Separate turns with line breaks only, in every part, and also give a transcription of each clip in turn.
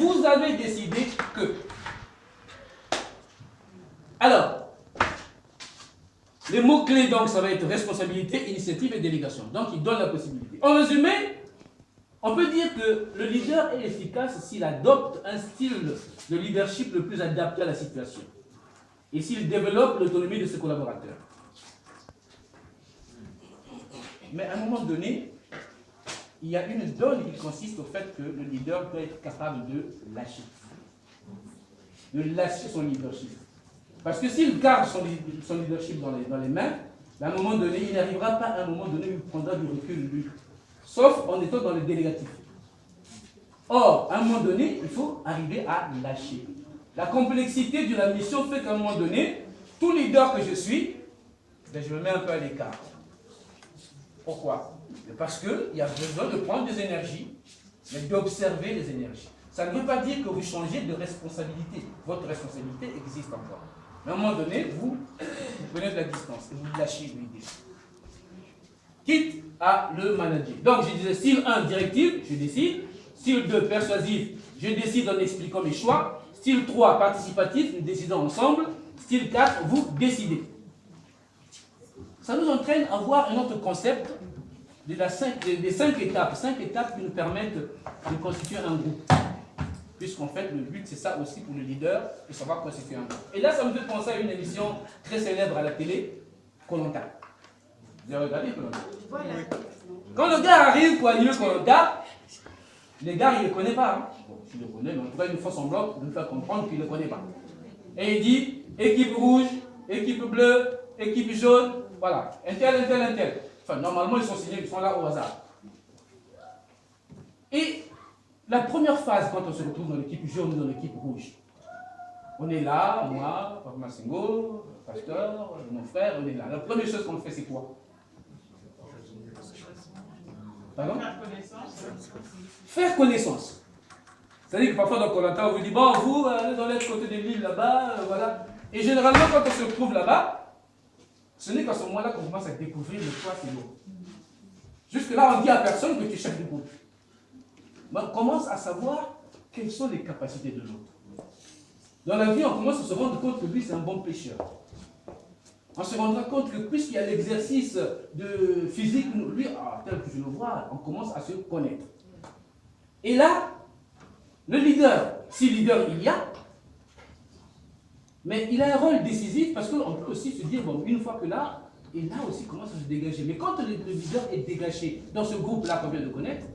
vous avez décidé que. Alors, les mots-clés, donc, ça va être responsabilité, initiative et délégation. Donc, il donne la possibilité. En résumé, on peut dire que le leader est efficace s'il adopte un style de leadership le plus adapté à la situation et s'il développe l'autonomie de ses collaborateurs. Mais à un moment donné, il y a une donne qui consiste au fait que le leader doit être capable de lâcher son leadership. Parce que s'il garde son leadership dans les mains, à un moment donné, il n'arrivera pas à un moment donné où il prendra du recul, lui. Sauf en étant dans le délégatif. Or, à un moment donné, il faut arriver à lâcher. La complexité de la mission fait qu'à un moment donné, tout leader que je suis, je me mets un peu à l'écart. Pourquoi? Parce qu'il y a besoin de prendre des énergies, mais d'observer les énergies. Ça ne veut pas dire que vous changez de responsabilité. Votre responsabilité existe encore. Mais à un moment donné, vous prenez de la distance et vous lâchez l'idée. Quitte à le manager. Donc, je disais, style 1, directive, je décide. Style 2, persuasif, je décide en expliquant mes choix. Style 3, participatif, nous décidons ensemble. Style 4, vous décidez. Ça nous entraîne à voir un autre concept des 5 étapes. 5 étapes qui nous permettent de constituer un groupe. Puisqu'en fait, le but, c'est ça aussi pour le leader, de savoir constituer un groupe. Et là, ça me fait penser à une émission très célèbre à la télé, Koh-Lanta. Vous avez regardé Koh-Lanta? Quand le gars arrive pour animer Koh-Lanta, les gars, il ne le connaît pas. Hein. Bon, il le connaît, mais en tout cas, il nous fait semblant de nous faire comprendre qu'il ne le connaît pas. Et il dit, équipe rouge, équipe bleue, équipe jaune, voilà, un tel. Enfin, normalement, ils sont signés, ils sont là au hasard. Et la première phase, quand on se retrouve dans l'équipe jaune ou dans l'équipe rouge, on est là, moi, Papa Massingo, pasteur, mon frère, on est là. La première chose qu'on fait, c'est quoi? Pardon? Faire connaissance. C'est-à-dire que parfois dans Koh-Lanta, on vous dit, bon, vous, allez dans l'autre côté de l'île là-bas, voilà. Et généralement, quand on se retrouve là-bas, ce n'est qu'à ce moment-là qu'on commence à découvrir le choix c'est l'autre. Jusque-là, on dit à personne que tu es chef du groupe. Mais on commence à savoir quelles sont les capacités de l'autre. Dans la vie, on commence à se rendre compte que lui, c'est un bon pêcheur. On se rendra compte que puisqu'il y a l'exercice de physique, lui, tel que je le vois, on commence à se connaître. Et là, le leader, si leader il y a, mais il a un rôle décisif parce qu'on peut aussi se dire, bon, une fois que là, et là aussi commence à se dégager. Mais quand le leader est dégagé dans ce groupe-là qu'on vient de connaître,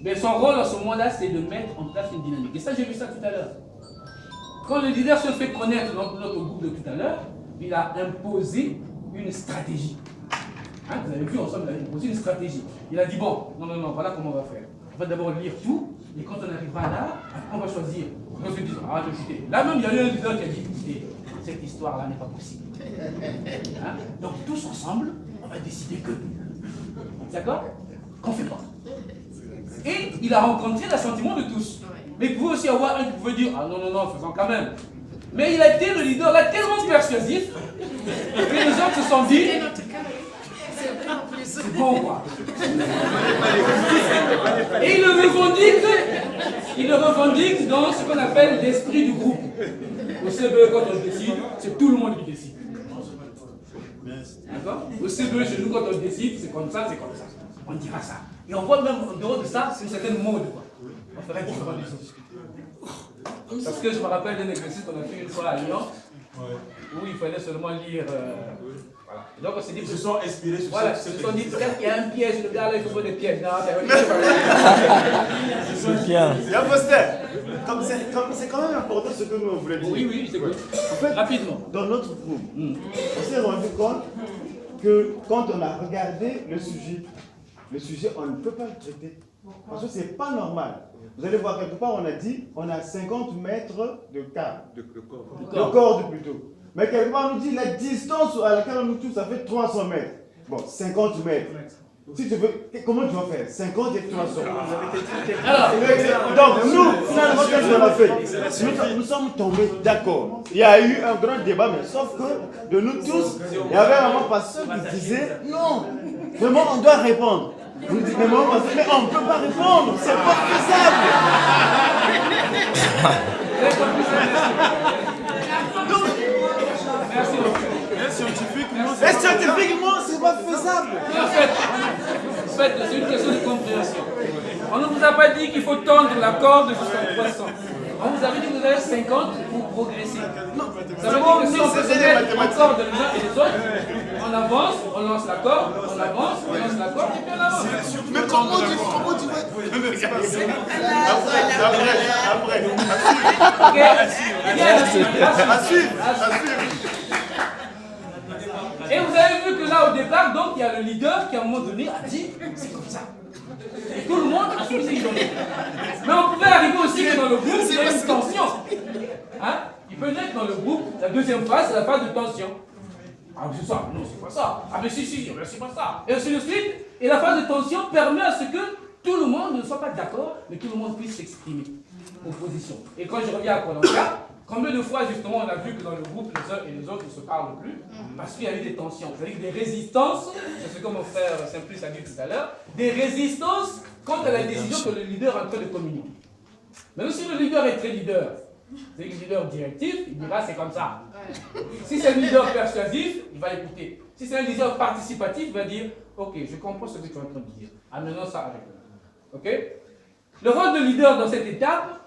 mais son rôle à ce moment-là, c'est de mettre en place une dynamique. Et ça, j'ai vu ça tout à l'heure. Quand le leader se fait connaître dans notre groupe de tout à l'heure, il a imposé une stratégie. Hein, vous avez vu ensemble, il a imposé une stratégie. Il a dit, bon, non, voilà comment on va faire. On va d'abord lire tout, et quand on arrivera là, après on va choisir. On se dit, écoutez, là même, il y a eu un leader qui a dit, écoutez, cette histoire-là n'est pas possible. Hein? Donc tous ensemble, on va décider que. D'accord? Qu'on fait pas. Et il a rencontré l'assentiment de tous. Mais il pouvait aussi avoir un qui pouvait dire, non, faisons quand même. Mais il a été le leader là tellement persuasif que les gens se sont dit, c'est bon quoi. Et il le revendique dans ce qu'on appelle l'esprit du groupe. Au CBE, quand on décide, c'est tout le monde qui décide. D'accord? Au CBE, chez nous, quand on décide, c'est comme ça. On dira ça. Et on voit même en dehors de ça, c'est une certaine mode. Quoi. On ferait différent des autres. Parce que je me rappelle d'un exercice qu'on a fait une fois à Lyon, où il fallait seulement lire. Voilà. Et donc on s'est dit. Ils se sont inspirés sur ça. Voilà, ils se sont dit, peut-être qu'il y a un piège, le gars là, il faut faire des pièges. Non,
c'est bien.
Il y a un poster. C'est quand même important ce que nous voulons dire.
Oui, c'est cool. En fait, rapidement.
Dans notre groupe, on s'est rendu compte que quand on a regardé le sujet, on ne peut pas le traiter. Parce que ce n'est pas normal. Vous allez voir, quelque part, on a dit, on a 50 mètres de câble. De corde plutôt. Mais quelque part, on nous dit, la distance à laquelle on nous touche, ça fait 300 mètres. Bon, 50 mètres. Si tu veux, comment tu vas faire? 50 et 300.
Alors,
donc, nous, finalement, qu'est-ce qu'on a fait? Nous sommes tombés d'accord. Il y a eu un grand débat, mais sauf que de nous tous, il y avait un moment pasteur qui disait, non, vraiment, on doit répondre. Vous dites, mais on ne peut pas répondre, c'est pas faisable.
avez compris ça? Merci.
Scientifiquement, c'est pas faisable.
En fait, c'est une question de compréhension. On ne vous a pas dit qu'il faut tendre la corde jusqu'à 300. On vous avait dit que vous avez 50 pour progresser. Ça veut dire que si on peut se mettre encore de les uns et les autres, on avance, on lance la corde, on avance, on lance la corde et puis on avance.
Mais comment tu vas... Après.
Ok. À suivre. Et vous avez vu que là au départ, donc il y a le leader qui à un moment donné a dit c'est comme ça. Et tout le monde a suivi ses idées. Mais on pouvait arriver aussi que dans le groupe, il y a une tension. Hein? Il peut naître dans le groupe, la deuxième phase, c'est la phase de tension. Ah, c'est ça, non, c'est pas ça. Ah, mais si, c'est pas ça. Et ainsi de suite. Et la phase de tension permet à ce que tout le monde ne soit pas d'accord, mais tout le monde puisse s'exprimer aux positions. Et quand je reviens à Koh-Lanta, combien de fois justement on a vu que dans le groupe les uns et les autres ne se parlent plus parce qu'il y a eu des tensions, c'est-à-dire des résistances, c'est ce que mon frère Simplice a dit tout à l'heure, des résistances quant à la décision que le leader est en train de communiquer. Même si le leader est très leader, c'est un leader directif, il dira c'est comme ça. Si c'est un leader persuasif, il va écouter. Si c'est un leader participatif, il va dire ok, je comprends ce que tu es en train de dire, amenons ça avec nous. Ok? Le rôle de leader dans cette étape,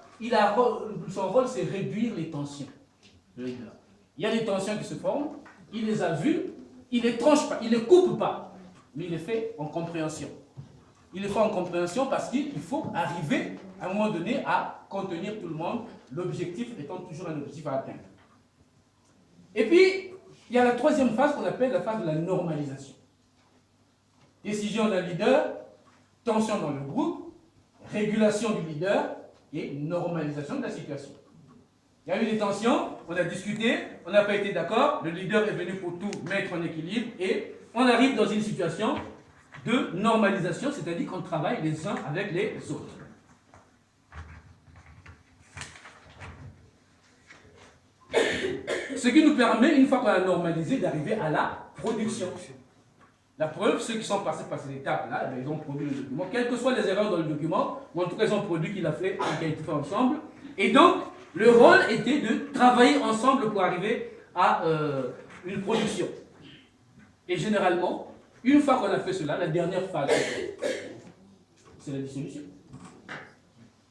son rôle, c'est réduire les tensions. Le leader. Il y a des tensions qui se forment, il les a vues, il ne les tranche pas, il ne les coupe pas, mais il les fait en compréhension. Il les fait en compréhension parce qu'il faut arriver, à un moment donné, à contenir tout le monde, l'objectif étant toujours un objectif à atteindre. Et puis, il y a la troisième phase qu'on appelle la phase de la normalisation. Décision d'un leader, tension dans le groupe, régulation du leader, et normalisation de la situation. Il y a eu des tensions, on a discuté, on n'a pas été d'accord, le leader est venu pour tout mettre en équilibre et on arrive dans une situation de normalisation, c'est-à-dire qu'on travaille les uns avec les autres. Ce qui nous permet, une fois qu'on a normalisé, d'arriver à la production. La preuve, ceux qui sont passés par cette étape-là, ils ont produit le document, quelles que soient les erreurs dans le document, ou en tout cas ils ont produit qu'il a fait et qu'il a été fait ensemble. Et donc, le rôle était de travailler ensemble pour arriver à une production. Et généralement, une fois qu'on a fait cela, la dernière phase, c'est la dissolution.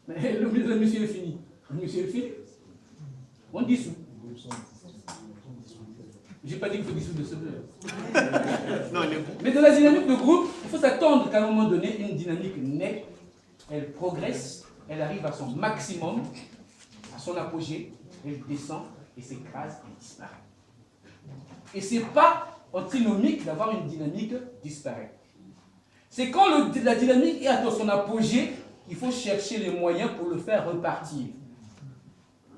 Mais le monsieur est fini. Le monsieur est fini. On dissout. J'ai pas dit qu'il faut dissoudre ce mais dans la dynamique de groupe, il faut s'attendre qu'à un moment donné, une dynamique naît, elle progresse, elle arrive à son maximum, à son apogée, elle descend et s'écrase et disparaît. Et ce n'est pas antinomique d'avoir une dynamique disparaître. C'est quand la dynamique est à son apogée qu'il faut chercher les moyens pour le faire repartir.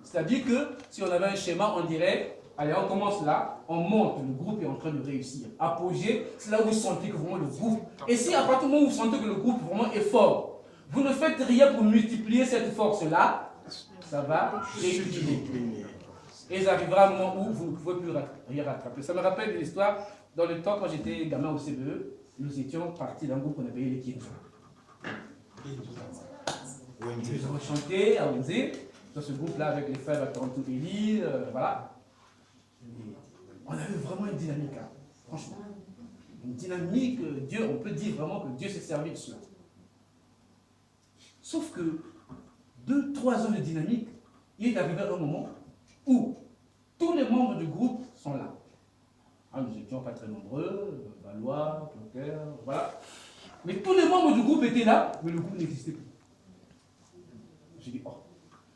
C'est-à-dire que si on avait un schéma, on dirait, allez, on commence là, on monte, le groupe est en train de réussir. Apogée, c'est là où vous sentez que vraiment le groupe... Et si à partir du moment où vous sentez que le groupe vraiment est fort, vous ne faites rien pour multiplier cette force-là, ça va décliner. Et ça arrivera à un moment où vous ne pouvez plus rien rattraper. Ça me rappelle une histoire, dans le temps quand j'étais gamin au CBE, nous étions partis d'un groupe qu'on appelait les Kinzo. Nous avons chanté à Osé, dans ce groupe-là avec les frères à Toronto Eli, voilà. Et on avait vraiment une dynamique, hein, franchement. Une dynamique, Dieu, on peut dire vraiment que Dieu s'est servi de cela. Sauf que 2-3 ans de dynamique, il est arrivé un moment où tous les membres du groupe sont là. Hein, nous n'étions pas très nombreux, Valois, Cloquer, voilà. Mais tous les membres du groupe étaient là, mais le groupe n'existait plus. J'ai dit, oh,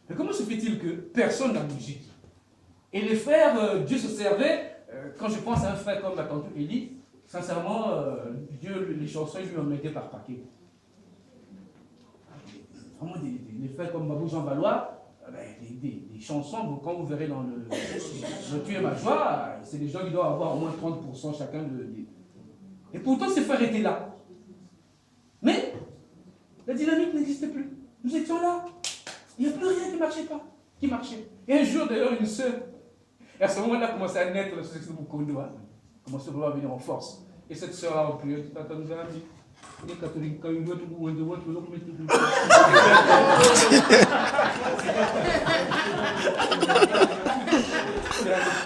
mais comment se fait-il que personne n'a bougé? Et les frères, Dieu se servait, quand je pense à un frère comme la tante Élie, sincèrement, Dieu, les chansons, je lui en mettais par paquet. Vraiment, des frères comme Babou Jean Valois, des chansons, quand vous verrez dans le Tu es ma joie, c'est des gens qui doivent avoir au moins 30% chacun de. Et pourtant, ces frères étaient là. Mais la dynamique n'existait plus. Nous étions là. Il n'y a plus rien qui marchait. Et un jour, d'ailleurs, une sœur, et à ce moment-là, commençait à naître la société de Mukondo, hein, commençait à venir en force. Et cette sœur a prié, Tata nous a dit, les catholiques, quand ils doivent tout le monde,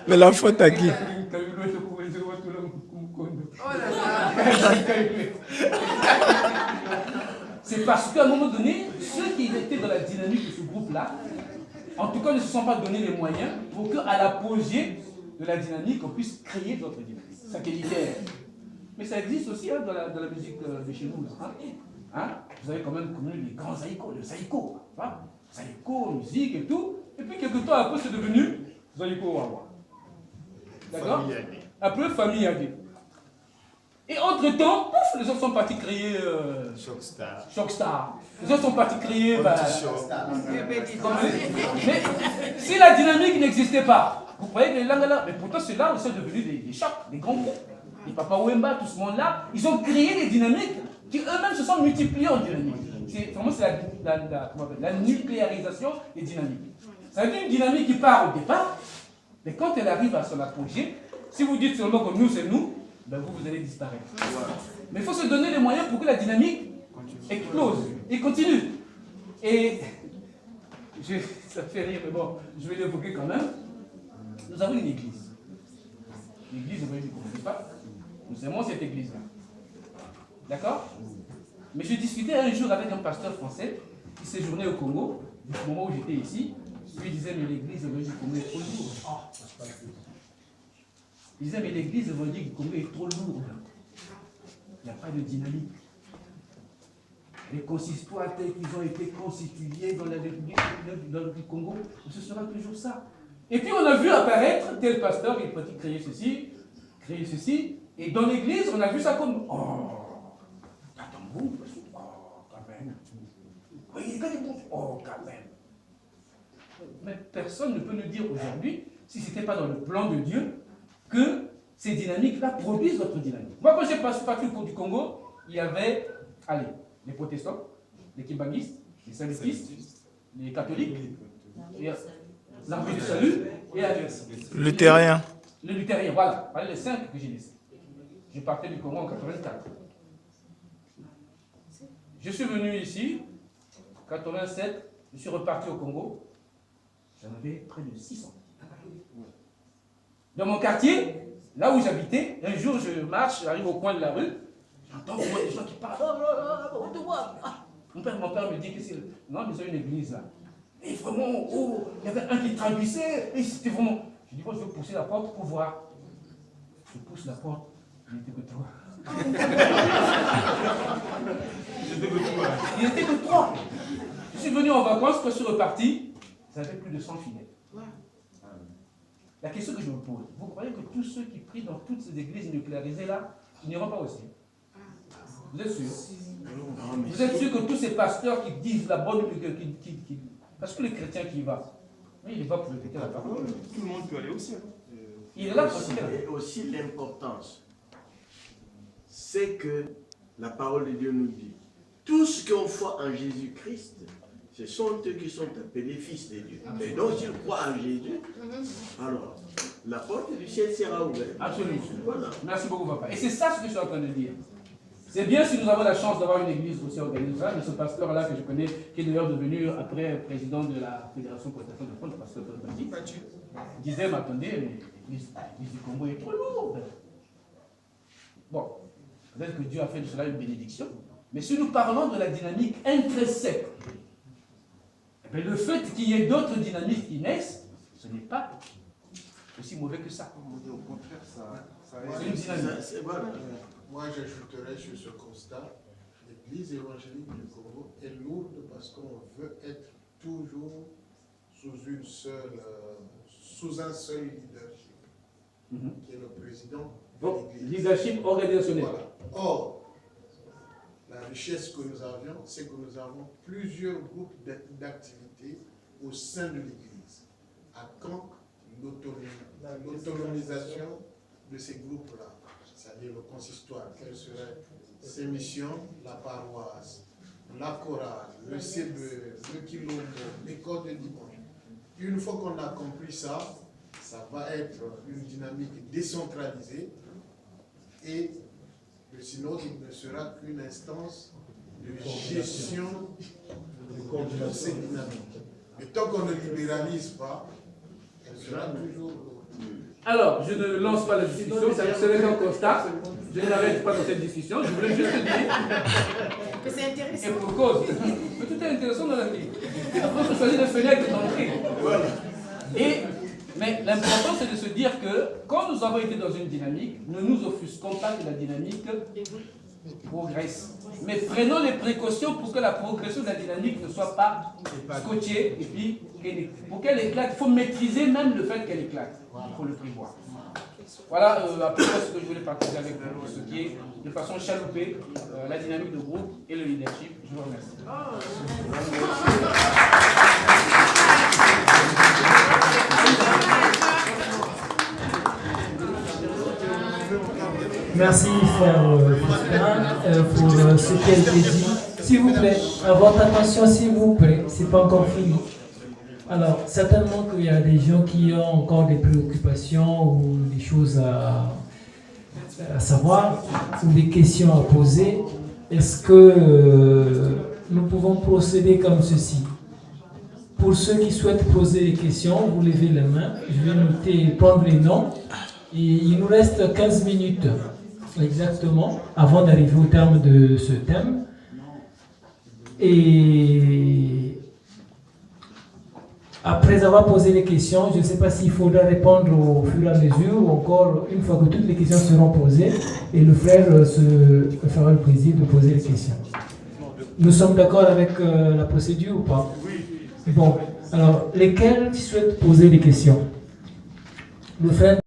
Mais la faute à qui?
C'est parce qu'à un moment donné, ceux qui étaient dans la dynamique de ce groupe-là, en tout cas ne se sont pas donné les moyens pour qu'à l'apogée de la dynamique, on puisse créer d'autres dynamiques. Satellitaires. Mais ça existe aussi hein, dans la musique de chez nous. Là, hein. Vous avez quand même connu les grands zaïkos, le zaïko. Hein. Zaïko, musique et tout. Et puis quelque temps après, c'est devenu zaïko wawa. D'accord? Un peu famille AD. Et entre-temps, pouf, les autres sont partis créer Shockstar. Les autres sont partis créer... Mais si la dynamique n'existait pas, vous voyez que les langues là, mais pourtant c'est là où sont devenus des chocs, des grands groupes. Les Papa Wemba, tout ce monde-là, ils ont créé des dynamiques qui eux-mêmes se sont multipliés en dynamique. C'est la nucléarisation des dynamiques. Ça veut dire une dynamique qui part au départ, mais quand elle arrive à son apogée, si vous dites seulement que nous c'est nous, ben vous allez disparaître. Mais il faut se donner les moyens pour que la dynamique explose et continue. Et ça fait rire, mais bon, je vais l'évoquer quand même. Nous avons une église. L'église, vous ne connaissez pas. Nous aimons cette église-là. D'accord? Mais je discutais un jour avec un pasteur français qui séjournait au Congo, au moment où j'étais ici. Lui disait, mais l'église évangélique du Congo est trop lourde. Il disait, mais l'église évangélique du Congo est trop lourde. Il n'y a pas de dynamique. Les consistoires tels qu'ils ont été constitués dans la République du Congo, ce sera toujours ça. Et puis on a vu apparaître tel pasteur, il peut créer ceci, et dans l'église, on a vu ça comme attends-vous, quand même. Oui, quand même. Mais personne ne peut nous dire aujourd'hui, si ce n'était pas dans le plan de Dieu, que ces dynamiques-là produisent notre dynamique. Moi, quand j'ai parti au du Congo, il y avait, les protestants, les kimbanguistes, les salafistes, les catholiques, l'armée du salut, et
Luthérien.
Le luthérien, voilà. Voilà les 5 que j'ai laissés. Je partais du Congo en 84. Je suis venu ici, en 87, je suis reparti au Congo, j'en avais près de 600. Dans mon quartier, là où j'habitais, un jour je marche, j'arrive au coin de la rue, j'entends des gens qui parlent. Mon père me dit que c'est... Non, mais c'est une église là. Et vraiment, il y avait un qui traduisait, et c'était vraiment... Je dis, bon, je vais pousser la porte pour voir. Je pousse la porte, il n'était que 3. Il n'était que 3. Je suis venu en vacances, quand je suis reparti, j'avais plus de 100 fidèles. La question que je me pose, vous croyez que tous ceux qui prient dans toutes ces églises nucléarisées là, ils n'iront pas aussi? Vous êtes sûr? Vous êtes sûr que tous ces pasteurs qui disent la bonne... Parce que le chrétien qui y va, il y va pour répéter la parole.
Tout le monde peut aller aussi.
Il est là pour répéter la parole.
Et aussi l'importance, c'est que la parole de Dieu nous dit, tous qui ont foi en Jésus-Christ, ce sont eux qui sont appelés fils de Dieu. Et donc, s'ils croient en Jésus, alors, la porte du ciel sera ouverte.
Absolument.
Voilà.
Merci beaucoup, papa. Et c'est ça ce que je suis en train de dire. C'est bien si nous avons la chance d'avoir une église aussi organisée, mais ce pasteur-là que je connais, qui est d'ailleurs devenu après président de la Fédération protestante de France, le pasteur Bati, disait, mais attendez, l'église du Congo est trop lourde. Bon, peut-être que Dieu a fait de cela une bénédiction, mais si nous parlons de la dynamique intrinsèque, eh bien, le fait qu'il y ait d'autres dynamiques qui naissent, ce n'est pas aussi mauvais que ça.
Au contraire, ça
C'est une dynamique.
Moi, j'ajouterais sur ce constat, l'Église évangélique du Congo est lourde parce qu'on veut être toujours sous un seul leadership, qui est le président de l'Église.
Leadership organisationnel.
Voilà. Or, la richesse que nous avions, c'est que nous avons plusieurs groupes d'activités au sein de l'Église. À quand l'autonomisation de ces groupes-là? C'est-à-dire le consistoire, quelles seraient ses missions, la paroisse, la chorale, le CBE, le Kilombo, l'école de dimanche. Une fois qu'on a compris ça, ça va être une dynamique décentralisée et le synode ne sera qu'une instance de gestion de ces dynamiques. Et tant qu'on ne libéralise pas, elle sera toujours...
Alors, je ne lance pas la discussion, ce n'est qu'un constat. Je n'arrête pas dans cette discussion. Je voulais juste dire
Que c'est intéressant.
et pour cause. Mais tout est intéressant dans la vie. Après, il faut choisir des fenêtres d'entrée. Mais l'important, c'est de se dire que quand nous avons été dans une dynamique, ne nous offusquons pas que la dynamique progresse. Mais prenons les précautions pour que la progression de la dynamique ne soit pas scotchée et puis pour qu'elle éclate, il faut maîtriser même le fait qu'elle éclate. Il faut le prévoir. Voilà à peu près ce que je voulais partager avec vous, ce qui est de façon chaloupée la dynamique de groupe et le leadership. Je vous remercie.
Merci, frère Faustin, pour ce qui a été dit. S'il vous plaît, à votre attention, s'il vous plaît, c'est pas encore fini. Alors, certainement qu'il y a des gens qui ont encore des préoccupations ou des choses à savoir ou des questions à poser. Est-ce que nous pouvons procéder comme ceci? Pour ceux qui souhaitent poser des questions, vous levez la main. Je vais noter, prendre les noms. Et il nous reste 15 minutes exactement avant d'arriver au terme de ce thème. Et après avoir posé les questions, je ne sais pas s'il faudra répondre au fur et à mesure ou encore une fois que toutes les questions seront posées et le frère se fera le plaisir de poser les questions. Nous sommes d'accord avec la procédure ou pas? Oui. Bon, alors, lesquels souhaitent poser des questions? Le frère